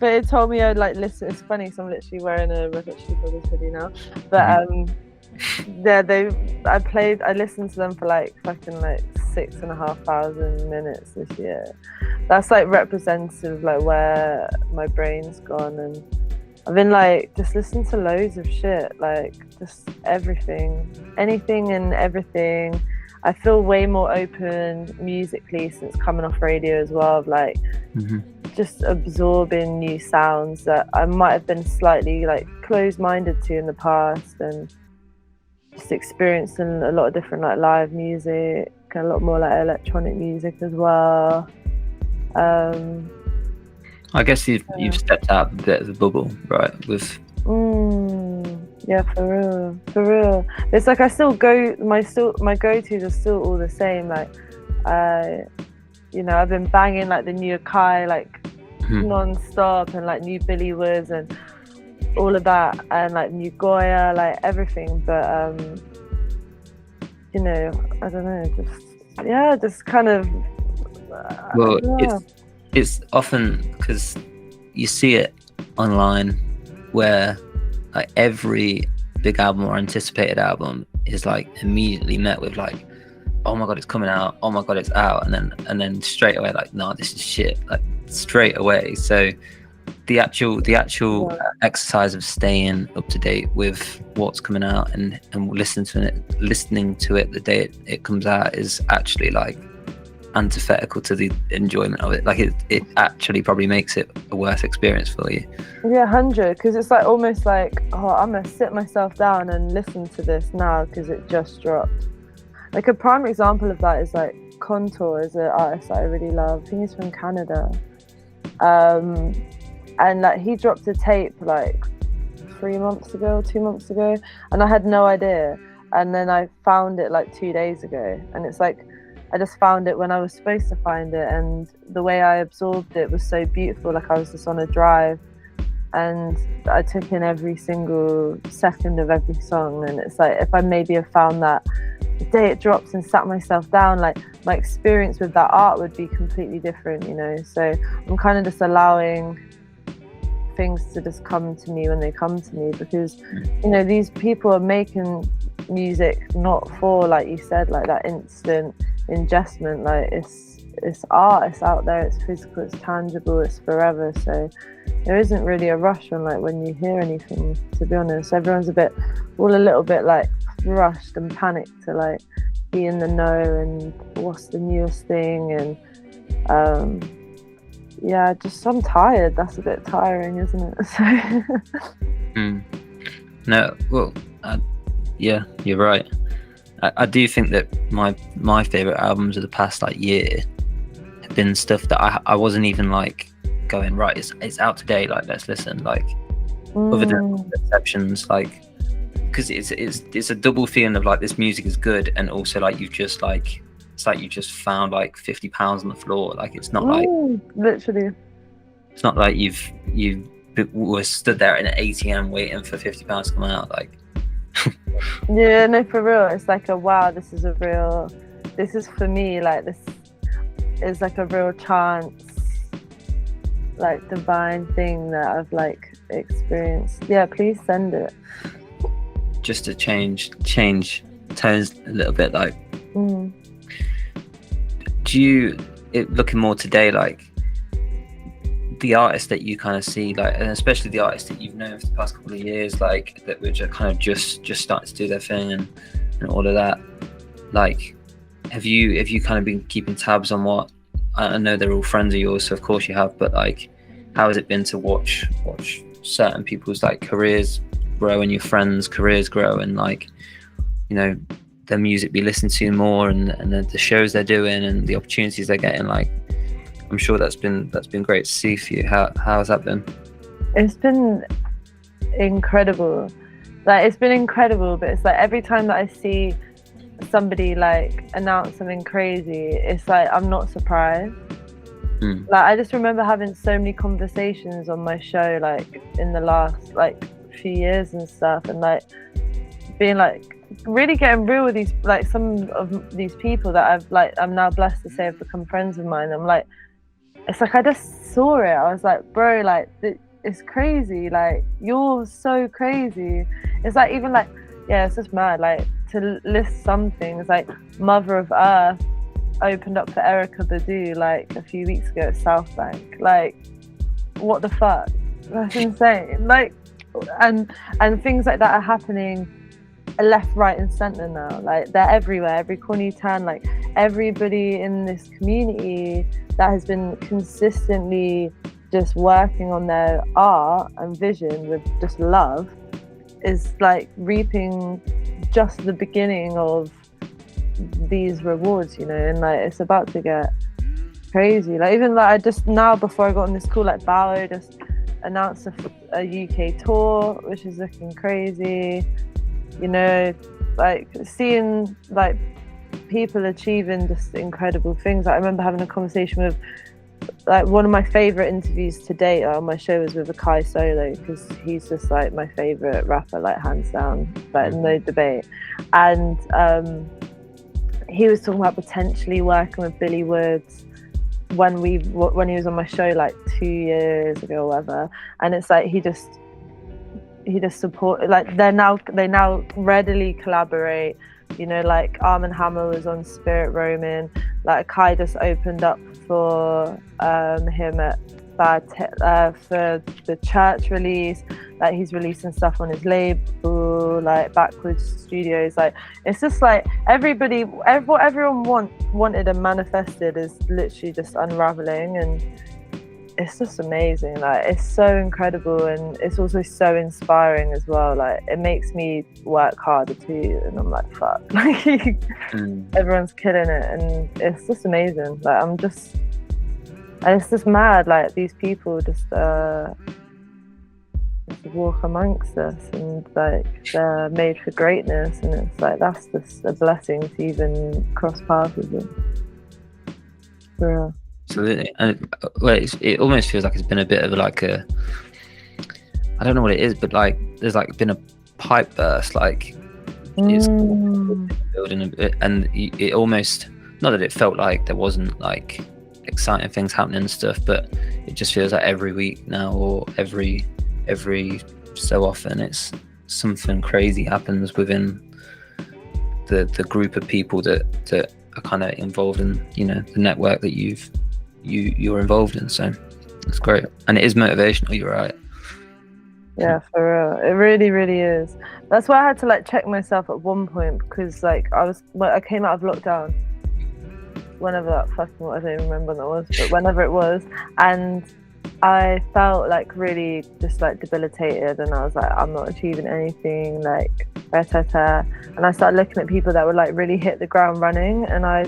Speaker 10: but it told me I'd like listen. It's funny, so I'm literally wearing a Red Hot Chili Peppers hoodie now, but I listened to them for like fucking like 6,500 minutes this year. That's like representative of like where my brain's gone, and I've been like just listening to loads of shit, like just anything and everything. I feel way more open musically since coming off radio as well, of like just absorbing new sounds that I might have been slightly like closed-minded to in the past, and just experiencing a lot of different like live music, a lot more like electronic music as well.
Speaker 11: I guess you've stepped out a bit of the bubble, right? With
Speaker 10: yeah, for real. It's like I still go. My go-tos are still all the same. Like, I've been banging like the new Kai like non-stop, and like new Billy Woods and all of that, and like new Goya, like everything. But I don't know, just kind of.
Speaker 11: Well, it's often because you see it online where like every big album or anticipated album is like immediately met with like, oh my god, it's coming out, oh my god, it's out, and then straight away like, no, this is shit, like straight away. So the actual exercise of staying up to date with what's coming out and listening to it the day it comes out is actually like antithetical to the enjoyment of it. Like it actually probably makes it a worse experience for you.
Speaker 10: Yeah, 100, because it's like almost like, oh, I'm gonna sit myself down and listen to this now because it just dropped. Like a prime example of that is like Contour is an artist that I really love. I think he's from Canada, and like he dropped a tape like 2 months ago, and I had no idea, and then I found it like 2 days ago, and it's like I just found it when I was supposed to find it, and the way I absorbed it was so beautiful. Like I was just on a drive and I took in every single second of every song, and it's like if I maybe have found that the day it drops and sat myself down, like my experience with that art would be completely different, So I'm kind of just allowing things to just come to me when they come to me, because you know, these people are making music not for, like you said, like that instant ingestment. Like it's art, it's out there, it's physical, it's tangible, it's forever. So there isn't really a rush when you hear anything, to be honest. Everyone's all a little bit like rushed and panicked to like be in the know and what's the newest thing. And yeah, just I'm tired. That's a bit tiring, isn't it? So
Speaker 11: No, well, yeah, you're right. I do think that my favorite albums of the past like year have been stuff that I wasn't even like going, right, it's out today, like let's listen, like other than exceptions, like, because it's a double feeling of like this music is good, and also like you've just like, it's like you just found like £50 on the floor. Like it's not like
Speaker 10: literally,
Speaker 11: it's not like you were stood there in an ATM waiting for £50 to come out, like.
Speaker 10: Yeah, no, for real. It's like wow, this is for me, like this is like a real chance, like divine thing that I've like experienced. Yeah, please send it.
Speaker 11: Just to change tones a little bit, like do you, looking more today, like the artists that you kind of see, like, and especially the artists that you've known for the past couple of years, like that were just starting to do their thing and all of that, like have you kind of been keeping tabs on what, I know they're all friends of yours, so of course you have, but like how has it been to watch certain people's like careers grow and your friends' careers grow, and like, you know, their music be listened to more, and the shows they're doing and the opportunities they're getting? Like I'm sure that's been great to see for you. How has that been?
Speaker 10: It's been incredible. Like it's been incredible, but it's like every time that I see somebody like announce something crazy, it's like I'm not surprised. Like I just remember having so many conversations on my show, like in the last like few years and stuff, and like being like really getting real with these, like some of these people that I'm now blessed to say have become friends of mine. I'm like, it's like I just saw it. I was like, bro, like it's crazy. Like you're so crazy. It's like even like, yeah, it's just mad. Like to list some things, like Mother of Earth opened up for Erykah Badu like a few weeks ago at South Bank. Like what the fuck? That's insane. Like and things like that are happening left, right and centre now. Like they're everywhere, every corner you turn. Like everybody in this community that has been consistently just working on their art and vision with just love is like reaping just the beginning of these rewards, you know. And like it's about to get crazy. Like even like I just now, before I got on this call, like Bawo just announced a UK tour, which is looking crazy, you know. Like seeing like people achieving just incredible things. Like I remember having a conversation with like one of my favorite interviews to date on my show was with a Kai Solo, because he's just like my favorite rapper, like hands down, like no debate. And he was talking about potentially working with Billy Woods when he was on my show like 2 years ago or whatever. And it's like he just support, like they now readily collaborate, you know. Like Arm & Hammer was on Spirit Roaming, like Kai just opened up for him at for the Church release. Like he's releasing stuff on his label, like Backwards Studios. Like it's just like what everyone wanted and manifested is literally just unraveling, and it's just amazing. Like it's so incredible, and it's also so inspiring as well. Like it makes me work harder too, and I'm like, fuck, like everyone's killing it, and it's just amazing. Like it's just mad. Like these people just walk amongst us, and like they're made for greatness, and it's like that's just a blessing to even cross paths with them. For real.
Speaker 11: Absolutely. And it almost feels like it's been a bit of like I don't know what it is, but like there's like been a pipe burst, like it's building a bit, and it almost, not that it felt like there wasn't like exciting things happening and stuff, but it just feels like every week now, or every so often, it's something crazy happens within the group of people that are kind of involved in, you know, the network that you're involved in. So it's great, and it is motivational. You're right.
Speaker 10: Yeah, for real. It really, really is. That's why I had to like check myself at one point, because like I came out of lockdown, whenever that fucking was, I don't even remember when that was, but whenever it was, and I felt like really just like debilitated, and I was like, I'm not achieving anything, like and I started looking at people that would like really hit the ground running, and I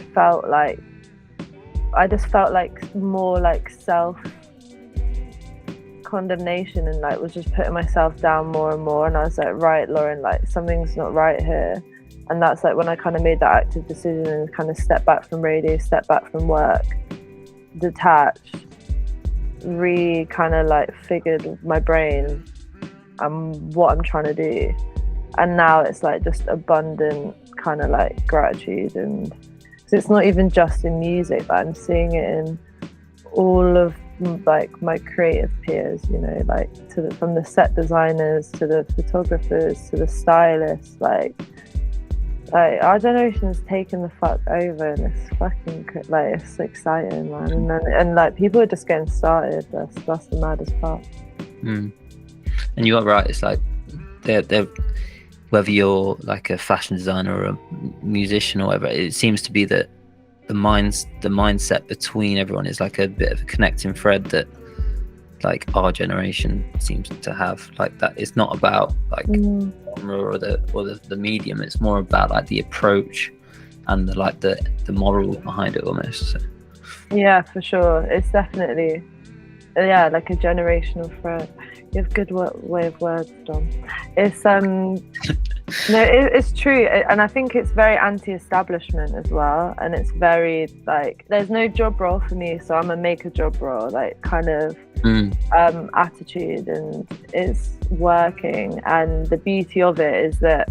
Speaker 10: just felt like more like self condemnation, and like was just putting myself down more and more, and I was like, right, Lauren, like something's not right here. And that's like when I kind of made that active decision and kind of stepped back from radio, stepped back from work, detached, kind of like figured my brain and what I'm trying to do. And now it's like just abundant kind of like gratitude, and cause it's not even just in music, but I'm seeing it in all of like my creative peers, you know, like from the set designers to the photographers to the stylists, like our generation has taken the fuck over, and it's fucking like, it's exciting, man. And like people are just getting started. That's the maddest part.
Speaker 11: And you are right, it's like they're whether you're like a fashion designer or a musician or whatever, it seems to be that the mindset between everyone is like a bit of a connecting thread that like our generation seems to have. Like that, it's not about like genre or the medium, it's more about like the approach and the moral behind it almost. So.
Speaker 10: Yeah, for sure. It's definitely like a generational thread. You have good way of words, Dom. It's it's true, and I think it's very anti-establishment as well, and it's very like there's no job role for me, so I'm gonna make a job role, like kind of attitude, and it's working. And the beauty of it is that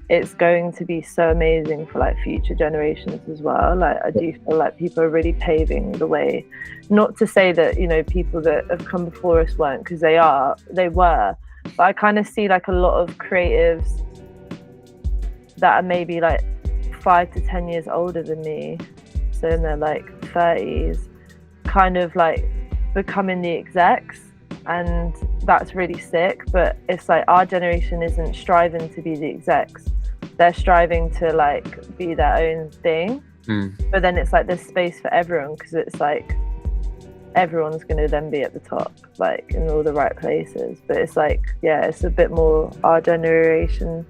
Speaker 10: it's going to be so amazing for like future generations as well. Like I do feel like people are really paving the way. Not to say that, you know, people that have come before us weren't, because they were, but I kind of see like a lot of creatives that are maybe like 5 to 10 years older than me, so in their like 30s, kind of like becoming the execs, and that's really sick. But it's like our generation isn't striving to be the execs, they're striving to like be their own thing. But then it's like there's space for everyone, because it's like everyone's going to then be at the top, like in all the right places. But it's like, yeah, it's a bit more our generation,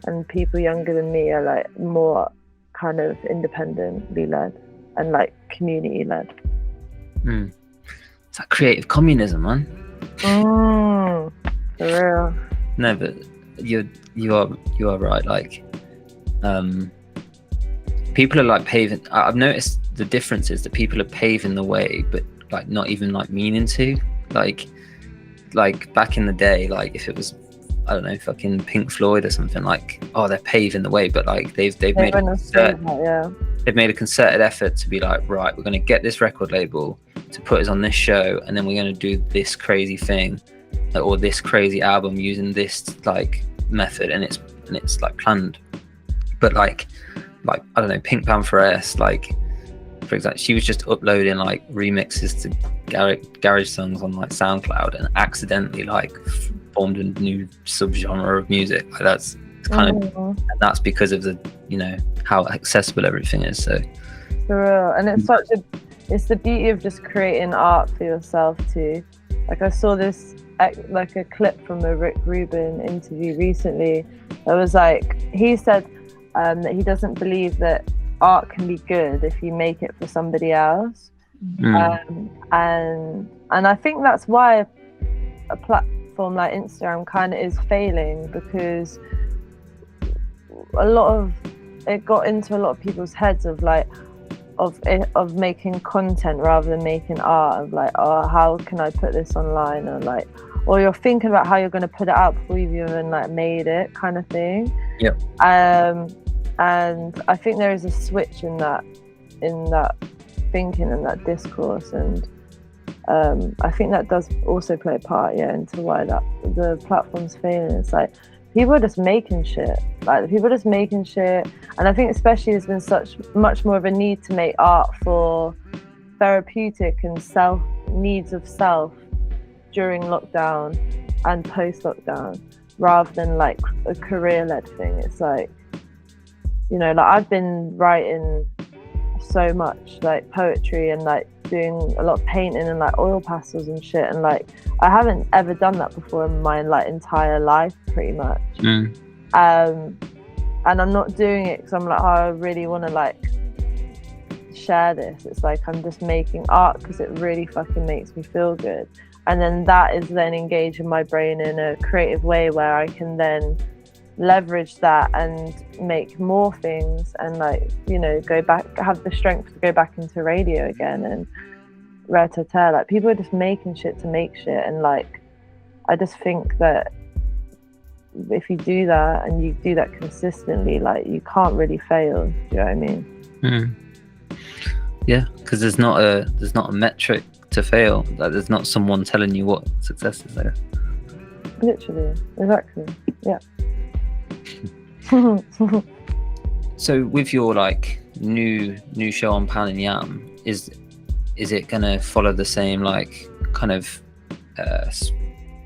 Speaker 10: and people younger than me are like more kind of independently led and like community led.
Speaker 11: It's like creative communism, man.
Speaker 10: For real.
Speaker 11: No, but you are right. Like, people are like paving. I've noticed the difference is that people are paving the way, but like not even like meaning to. Like back in the day, like if it was, I don't know, fucking Pink Floyd or something, like, oh, they're paving the way, but like they've made they've made a concerted effort to be like, right, we're going to get this record label to put us on this show, and then we're going to do this crazy thing, or this crazy album using this like method, and it's like planned. But like I don't know, Pink Pantheress, like for example, she was just uploading like remixes to garage songs on like SoundCloud, and accidentally like formed a new subgenre of music. Like that's kind of, and that's because of the, you know, how accessible everything is. So
Speaker 10: for real. And it's the beauty of just creating art for yourself too. Like I saw this like a clip from a Rick Rubin interview recently. It was like, he said that he doesn't believe that art can be good if you make it for somebody else. And I think that's why a platform like Instagram kind of is failing, because a lot of it got into a lot of people's heads of like of making content rather than making art, of like, oh, how can I put this online, or like, or you're thinking about how you're going to put it out before you've even like made it, kind of thing. And I think there is a switch in that thinking and that discourse, and I think that does also play a part, into why that the platform's failing. It's like people are just making shit. And I think especially there's been much more of a need to make art for therapeutic and needs of self during lockdown and post-lockdown, rather than like a career-led thing. It's like, I've been writing so much like poetry and like doing a lot of painting and like oil pastels and shit, and like I haven't ever done that before in my like entire life pretty much. And I'm not doing it because I'm like, I really want to like share this. It's like I'm just making art because it really fucking makes me feel good, and then that is then engaging my brain in a creative way where I can then leverage that and make more things, and like go back, have the strength to go back into radio again and rat-a-tat. Like people are just making shit to make shit, and like I just think that if you do that and you do that consistently, like you can't really fail. Do you know what I mean?
Speaker 11: Yeah, because there's not a metric to fail. Like there's not someone telling you what success is there.
Speaker 10: Literally, exactly. Yeah.
Speaker 11: So with your like new show on Pan and Yam, is it gonna follow the same like kind of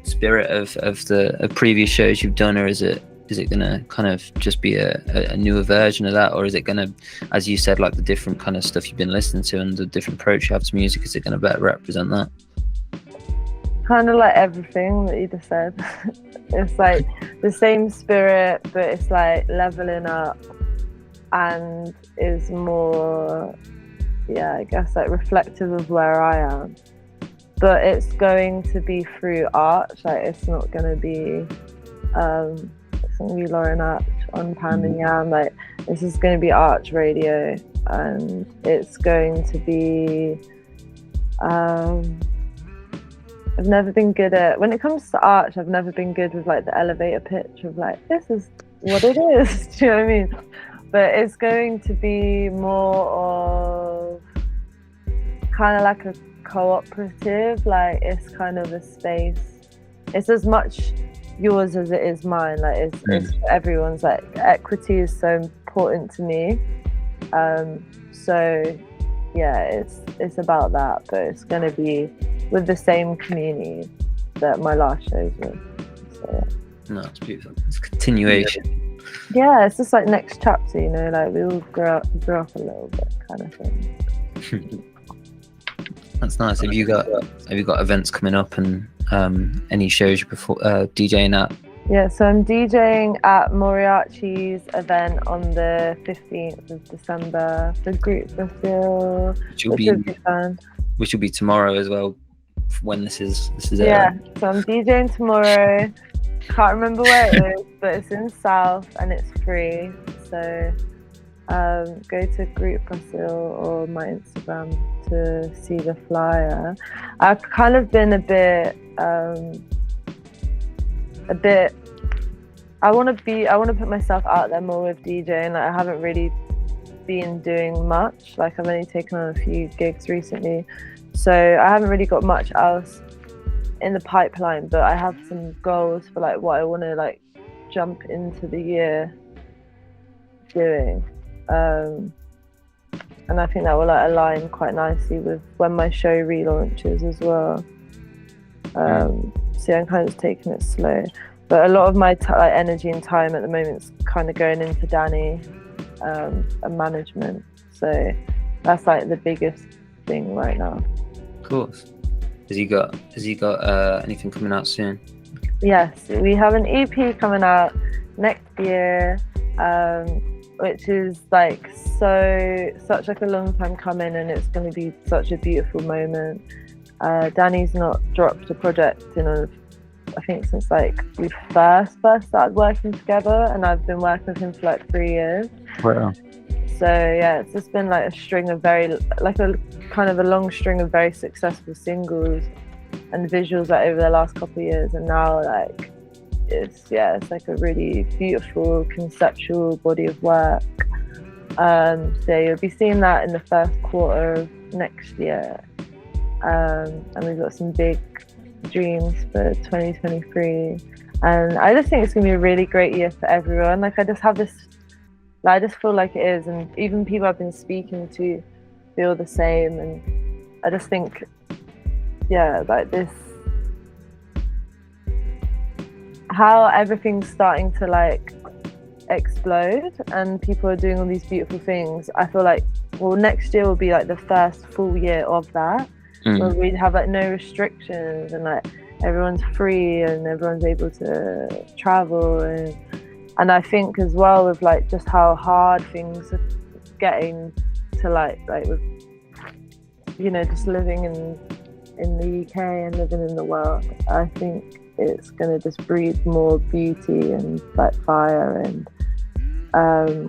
Speaker 11: spirit of the previous shows you've done, or is it gonna kind of just be a newer version of that, or is it gonna, as you said, like the different kind of stuff you've been listening to and the different approach you have to music, is it gonna better represent that?
Speaker 10: Kind of like everything that you just said. It's like the same spirit, but it's like leveling up and is more, I guess like reflective of where I am. But it's going to be through art. Like it's not going to be Lauren Arch on Pan and Yam. Like this is going to be Arch Radio, and it's going to be I've never been good at, when it comes to Arch, I've never been good with like the elevator pitch of like, this is what it is. Do you know what I mean? But it's going to be more of kind of like a cooperative, like it's kind of a space. It's as much yours as it is mine. Like it's everyone's. Like equity is so important to me. So yeah, it's about that, but it's going to be with the same community that my last shows were. So,
Speaker 11: yeah. No, it's beautiful. It's continuation.
Speaker 10: Yeah, it's just like next chapter, like we all grow up a little bit, kind of thing.
Speaker 11: That's nice. Have you got events coming up and any shows you DJing at?
Speaker 10: Yeah, so I'm DJing at Moriarty's event on the 15th of December for Group Brazil, which will be fun.
Speaker 11: Which will be tomorrow as well, when this is
Speaker 10: yeah, so I'm DJing tomorrow. Can't remember where it is, but it's in South and it's free. So go to Group Brazil or my Instagram to see the flyer. I've kind of been a bit I want to put myself out there more with DJing. Like I haven't really been doing much. Like I've only taken on a few gigs recently, so I haven't really got much else in the pipeline, but I have some goals for like what I want to like jump into the year doing, and I think that will like align quite nicely with when my show relaunches as well. So I'm kind of just taking it slow, but a lot of my like energy and time at the moment is kind of going into Danny and management, so that's like the biggest thing right now.
Speaker 11: Of course. Has he got anything coming out soon?
Speaker 10: Yes, we have an EP coming out next year, which is like such like a long time coming, and it's going to be such a beautiful moment. Danny's not dropped a project in I think since like we first started working together, and I've been working with him for like 3 years.
Speaker 11: Wow.
Speaker 10: So yeah, it's just been like a string of a long string of very successful singles and visuals like over the last couple of years, and now like it's like a really beautiful conceptual body of work. So you'll be seeing that in the first quarter of next year. and we've got some big dreams for 2023. And I just think it's gonna be a really great year for everyone. Like I just feel like it is, and even people I've been speaking to feel the same. And I just think, yeah, like this, how everything's starting to like explode and people are doing all these beautiful things. I feel like, well, next year will be like the first full year of that, where we'd have like no restrictions and like everyone's free and everyone's able to travel. And I think as well with like just how hard things are getting to like with, you know, just living in the UK and living in the world, I think it's gonna just breathe more beauty and like fire and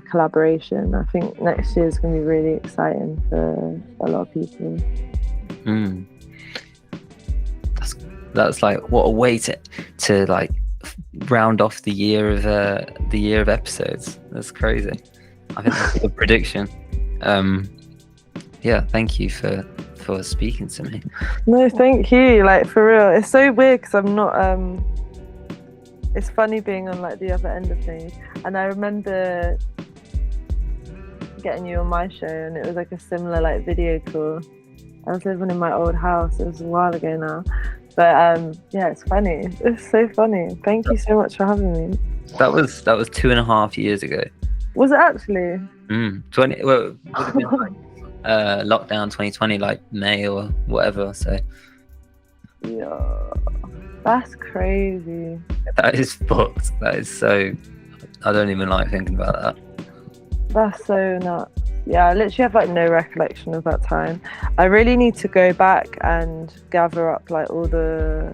Speaker 10: collaboration. I think next year is gonna be really exciting for a lot of people.
Speaker 11: That's like, what a way to like round off the year of episodes. That's crazy. I think that's a good prediction. Yeah, thank you for speaking to me.
Speaker 10: No, thank you. Like for real, it's so weird because I'm not. It's funny being on like the other end of things, and I remember getting you on my show, and it was like a similar like video call. I was living in my old house. It was a while ago now, but yeah, it's funny. It's so funny. Thank you so much for having me.
Speaker 11: That was 2.5 years ago.
Speaker 10: Was it actually?
Speaker 11: 20. Well, it would have been like, lockdown 2020, like May or whatever. So
Speaker 10: yeah, that's crazy.
Speaker 11: That is fucked. That is so. I don't even like thinking about that.
Speaker 10: That's so nuts. Yeah, I literally have like no recollection of that time. I really need to go back and gather up like all the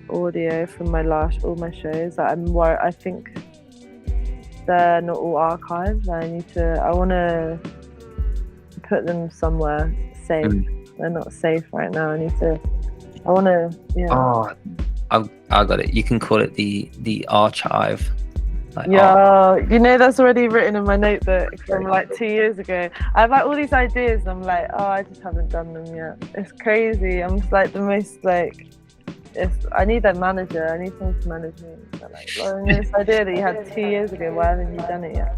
Speaker 10: audio from all my shows. Like, I think they're not all archived. I want to put them somewhere safe. They're not safe right now. I want to, yeah.
Speaker 11: Oh, I got it. You can call it the archive. Like,
Speaker 10: yeah, you know, that's already written in my notebook from like 2 years ago. I have like all these ideas and I'm like, oh, I just haven't done them yet. It's crazy. I'm just like the most like, I need a manager. I need someone to manage me. So, like, well, this idea that you had 2 years ago, why haven't you done it yet?